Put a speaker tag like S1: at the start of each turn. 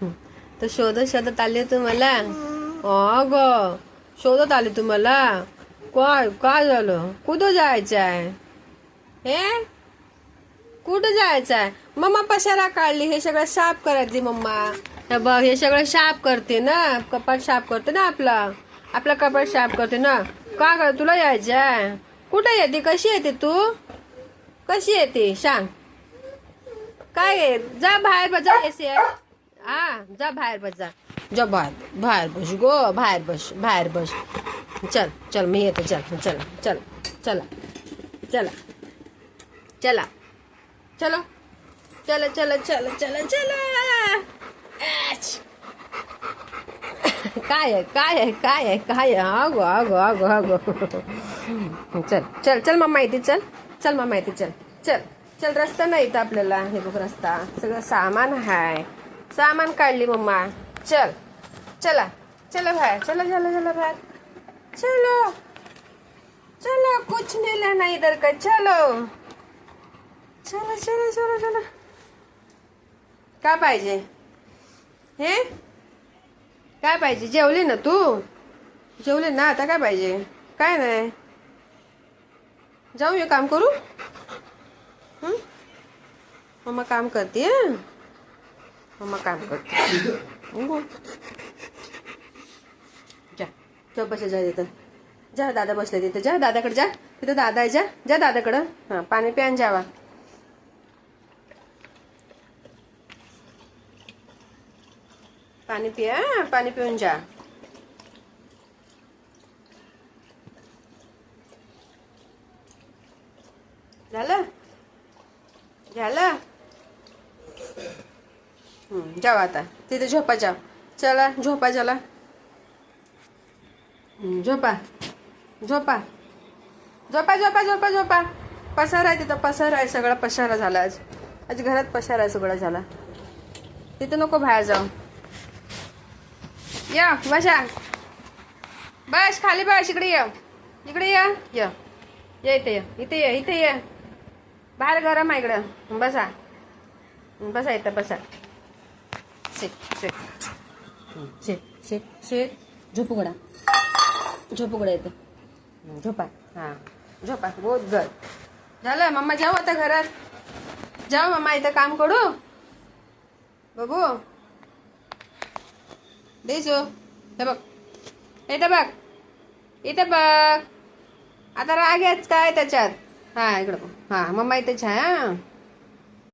S1: तर शोधत शोधत आले तुम्हाला. ग शोधत आले तुम्हाला. काय काय झालं? कुठं जायचं आहे? हे कुठं जायचं आहे? मम्मा पसारा काढली, हे सगळं साफ करायची मम्मा. हे बघ, हे सगळं साफ करते ना, कपाट साफ करते ना, आपला कपाट साफ करते ना. का कर तुला यायचं आहे? कुठं येते? कशी येते तू? कशी येते सांग. काय आहे? जा बाहेर बस, जा एसी आहे. हा जा बाहेर बस, जा बाहेर बाहेर बस गो, बाहेर बस. चल चल मी येते. चल चला चला चला चला चला चलो चला चला चला चला चला. काय आहे काय आहे काय आहे काय आहे? अगो अगो अगो अगो. चल चल चल मम्मा येते. चल चल मम्मा येते. चल चल चल. रस्ता नाही इथं आपल्याला. हे बघ रस्ता, सगळं सामान आहे. सामान काढली मम्मा. चल चला चला बाहेर. चला चला चला बाहेर. चलो चलो, कुछ नहीं लेना इधर का. चलो चलो चलो चलो चलो. काय पाहिजे? हे काय पाहिजे? जेवली ना तू? जेवली ना? आता काय पाहिजे? काय नाही. जाऊ ये काम करू. मम्मा काम करते. मम्मा काम करते. जा तो बस जा तिथं. जा दादा बसले तिथं. जा दादाकडे जा. तिथं दादा आहे. जा जा दादाकडं. हां पाणी प्यान जावा. पाणी पिया. पाणी पिऊन जा. झालं झालं. जावा आता. तिथे झोपा जाव. चला झोपा. चला झोपा झोपा झोपा झोपा झोपा झोपा. पसारा आहे तिथं. पसारा आहे, सगळा पसारा झाला आज. आज घरात पसारा आहे सगळा झाला. तिथं नको बाहेर जाऊ. या बसा. बस खाली बस. इकडे ये. इकडे ये. ये इथे ये. इथे ये. इथे ये. बाहेर गरम आहे इकडं. बसा बसा इथं बसा. शेक शेक शेक शेक शेक. झोप उघडा. झोप उघडा येतं. झोपा. हां झोपा. बहुत घर झालं. मम्मा जाऊ आता घरात. जाऊ मम्मा. इथं काम करू बाबू. देसो. हे बघ. इथं बघ. इथं बघ. आता राग याच काय त्याच्यात. हा इकडं बघ. हा मम्मा इथेच आहे. हा